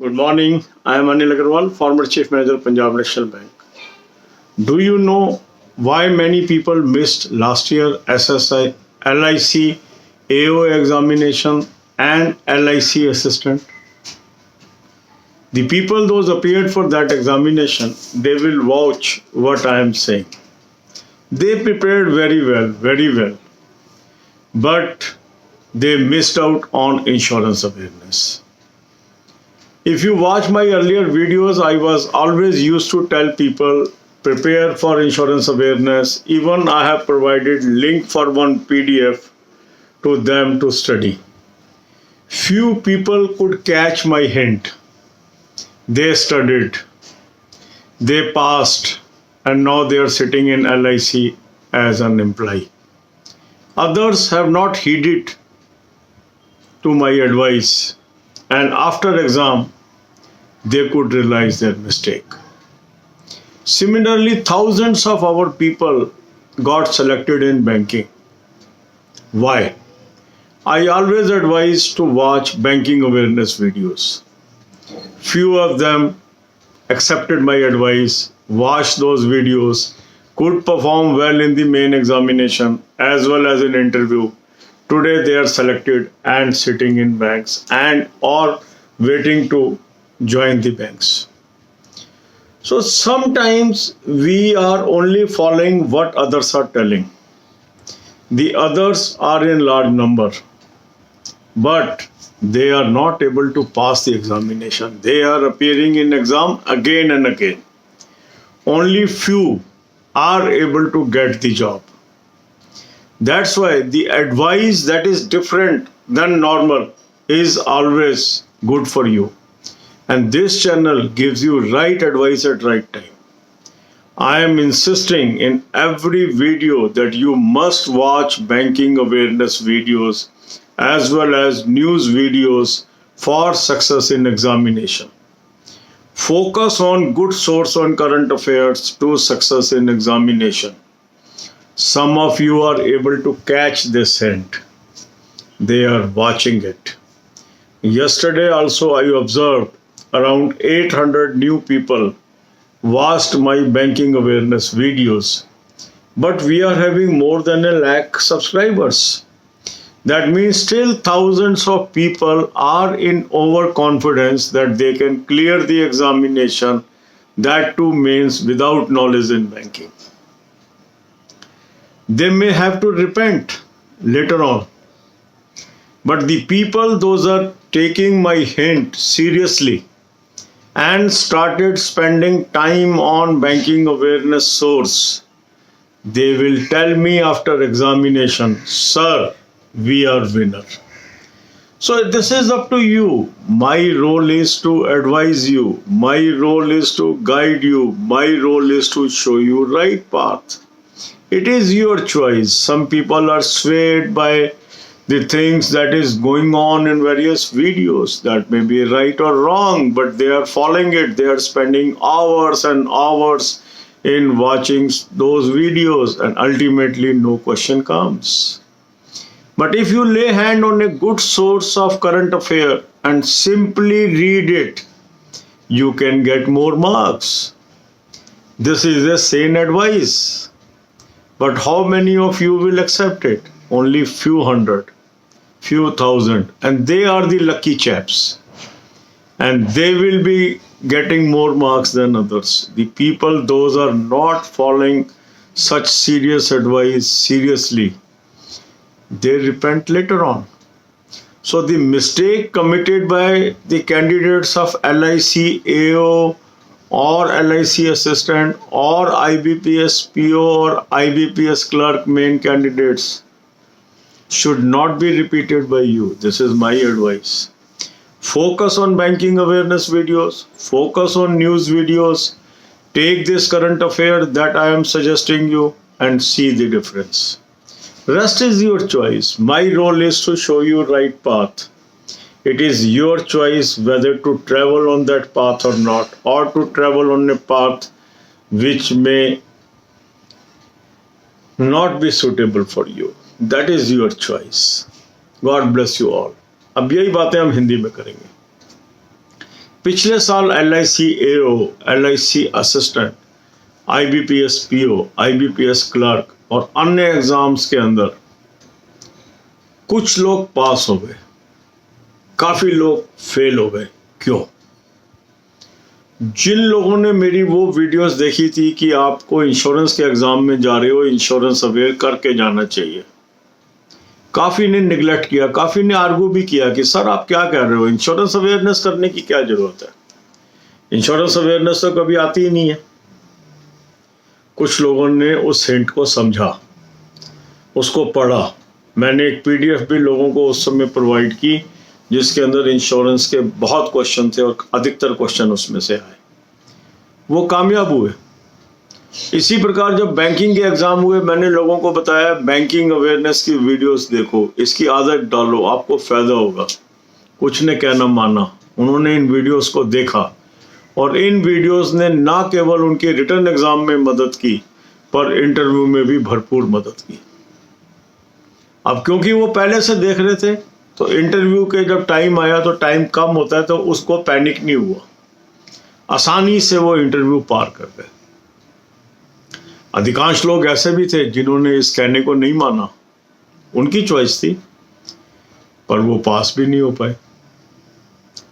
Good morning. I am Anil Agarwal, former Chief Manager, Punjab National Bank. Do you know why many people missed last year SSI, LIC, AO examination and LIC assistant? The people those appeared for that examination, they will vouch what I am saying. They prepared very well, but they missed out on insurance awareness. If you watch my earlier videos, I was always used to tell people prepare for insurance awareness. Even I have provided link for one PDF to them to study. Few people could catch my hint. They studied, they passed, and now they are sitting in LIC as an employee. Others have not heeded to my advice, and after exam they could realize their mistake. Similarly, thousands of our people got selected in banking. Why? I always advise to watch banking awareness videos. Few of them accepted my advice, watched those videos, could perform well in the main examination as well as in interview. Today they are selected and sitting in banks and or waiting to join the banks. So sometimes we are only following what others are telling. The others are in large number, but they are not able to pass the examination. They are appearing in exam again and again. Only few are able to get the job. That's why the advice that is different than normal is always good for you. And this channel gives you right advice at right time. I am insisting in every video that you must watch banking awareness videos as well as news videos for success in examination. Focus on good source on current affairs to success in examination. Some of you are able to catch this hint. They are watching it. Yesterday also I observed around 800 new people watched my banking awareness videos. But we are having more than 1 lakh subscribers. That means still thousands of people are in overconfidence that they can clear the examination, that too means without knowledge in banking. They may have to repent later on. But the people those are taking my hint seriously and started spending time on banking awareness source, they will tell me after examination, sir, we are winner. So this is up to you. My role is to advise you. My role is to guide you. My role is to show you right path. It is your choice. Some people are swayed by the things that is going on in various videos. That may be right or wrong, but they are following it. They are spending hours and hours in watching those videos, and ultimately no question comes. But if you lay hand on a good source of current affair and simply read it, you can get more marks. This is a sane advice. But how many of you will accept it? Only few hundred, few thousand, and they are the lucky chaps. And they will be getting more marks than others. The people, those are not following such serious advice seriously, they repent later on. So the mistake committed by the candidates of LIC AO or LIC assistant or IBPS PO or IBPS clerk main candidates should not be repeated by you. This is my advice. Focus on banking awareness videos, focus on news videos, take this current affair that I am suggesting you and see the difference. Rest is your choice. My role is to show you right path. It is your choice whether to travel on that path or not, or to travel on a path which may not be suitable for you. That is your choice. God bless you all. अब यही बातें हम हिंदी में करेंगे. पिछले साल LIC AO, LIC assistant, IBPS PO, IBPS clerk और अन्य एग्जाम्स के अंदर कुछ लोग पास हो गए, काफी लोग फेल हो गए। क्यों? जिन लोगों ने मेरी वो वीडियोस देखी थी कि आपको इंश्योरेंस के एग्जाम में जा रहे हो, इंश्योरेंस अवेयर करके जाना चाहिए, काफी ने निगलेक्ट किया, काफी ने आर्गू भी किया कि सर आप क्या कह रहे हो, इंश्योरेंस अवेयरनेस करने की क्या जरूरत है, इंश्योरेंस अवेयरनेस तो कभी आती ही नहीं है। कुछ लोगों ने उस हिंट को समझा, उसको पढ़ा। मैंने एक PDF भी लोगों को उस समय प्रोवाइड की जिसके अंदर इंश्योरेंस के बहुत क्वेश्चन थे और अधिकतर क्वेश्चन उसमें से आए, वो कामयाब हुए। इसी प्रकार जब बैंकिंग के एग्जाम हुए, मैंने लोगों को बताया बैंकिंग अवेयरनेस की वीडियोस देखो, इसकी आदत डालो, आपको फायदा होगा। कुछ ने कहना माना, उन्होंने इन वीडियोस को देखा और इन वीडियोस ने ना केवल उनके रिटर्न एग्जाम में मदद की पर इंटरव्यू में भी भरपूर मदद की। अब क्योंकि वो पहले से देख रहे थे तो इंटरव्यू के जब टाइम आया तो टाइम कम होता है तो उसको पैनिक नहीं हुआ, आसानी से वो इंटरव्यू पार कर गए। अधिकांश लोग ऐसे भी थे जिन्होंने इस कहने को नहीं माना, उनकी चॉइस थी, पर वो पास भी नहीं हो पाए।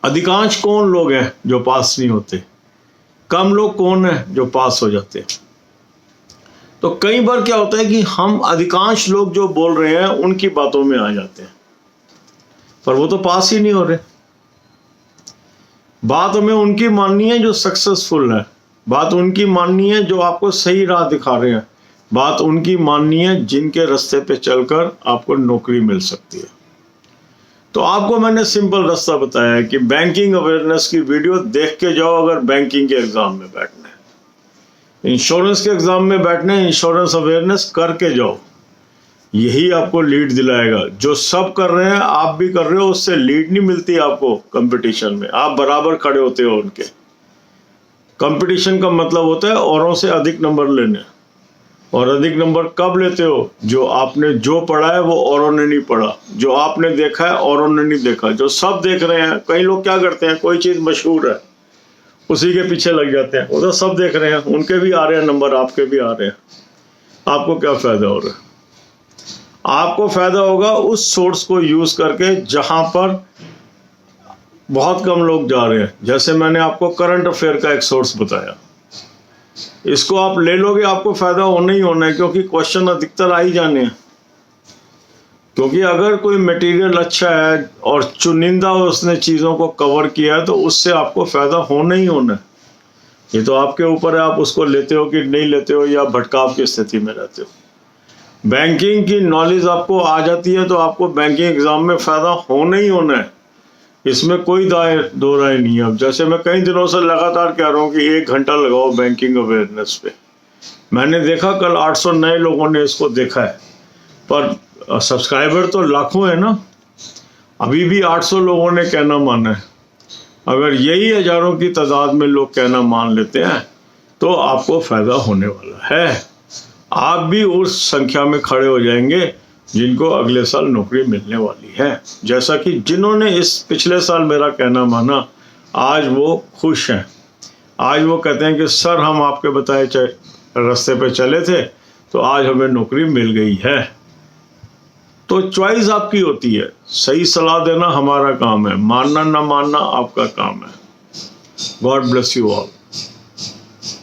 अधिकांश कौन लोग हैं जो पास नहीं होते? कम लोग कौन हैं जो पास हो जाते हैं? तो कई बार क्या होता है कि हम अधिकांश लोग जो बोल रहे हैं उनकी बातों में आ जाते हैं, पर वो तो पास ही नहीं हो रहे। बात हमें उनकी माननी है जो सक्सेसफुल है, बात उनकी माननी है जो आपको सही राह दिखा रहे हैं, बात उनकी माननी है जिनके रास्ते पे चलकर आपको नौकरी मिल सकती है। तो आपको मैंने सिंपल रास्ता बताया है कि बैंकिंग अवेयरनेस की वीडियो देख के जाओ अगर बैंकिंग के एग्जाम में बैठना है, इंश्योरेंस के एग्जाम में बैठना है, इंश्योरेंस अवेयरनेस करके जाओ, यही आपको लीड दिलाएगा। जो सब कर रहे हैं आप भी कर रहे हो, उससे लीड नहीं मिलती आपको कंपटीशन में, आप बराबर खड़े होते हो उनके। कंपटीशन का मतलब होता है औरों से अधिक नंबर लेने, और अधिक नंबर कब लेते हो? जो आपने जो पढ़ा है वो औरों ने नहीं पढ़ा, जो आपने देखा है औरों ने नहीं देखा, जो सब देख रहे हैं। कई लोग क्या करते हैं, कोई चीज़ मशहूर है उसी के पीछे लग जाते हैं, वो तो सब देख रहे हैं, उनके भी आ रहे हैं नंबर, आपके भी आ रहे हैं, आपको क्या फ़ायदा हो रहा है? आपको फ़ायदा होगा उस सोर्स को यूज़ करके जहाँ पर बहुत कम लोग जा रहे हैं। जैसे मैंने आपको करंट अफेयर का एक सोर्स बताया, इसको आप ले लोगे, आपको फायदा होना ही होना है, क्योंकि क्वेश्चन अधिकतर आ ही जाने हैं। क्योंकि अगर कोई मटेरियल अच्छा है और चुनिंदा उसने चीज़ों को कवर किया है तो उससे आपको फायदा होना ही होना है। ये तो आपके ऊपर है, आप उसको लेते हो कि नहीं लेते हो या भटकाव की स्थिति में रहते हो। बैंकिंग की नॉलेज आपको आ जाती है तो आपको बैंकिंग एग्जाम में फ़ायदा होना ही होना है, इसमें कोई दो राय नहीं है। अब जैसे मैं कई दिनों से लगातार कह रहा हूँ कि 1 घंटा लगाओ बैंकिंग अवेयरनेस पे, मैंने देखा कल 800 नए लोगों ने इसको देखा है, पर सब्सक्राइबर तो लाखों है ना, अभी भी 800 लोगों ने कहना माना है। अगर यही हजारों की तादाद में लोग कहना मान लेते हैं तो आपको फ़ायदा होने वाला है, आप भी उस संख्या में खड़े हो जाएंगे जिनको अगले साल नौकरी मिलने वाली है। जैसा कि जिन्होंने इस पिछले साल मेरा कहना माना आज वो खुश हैं, आज वो कहते हैं कि सर हम आपके बताए रास्ते पे चले थे तो आज हमें नौकरी मिल गई है। तो चॉइस आपकी होती है, सही सलाह देना हमारा काम है, मानना ना मानना आपका काम है। God bless you all.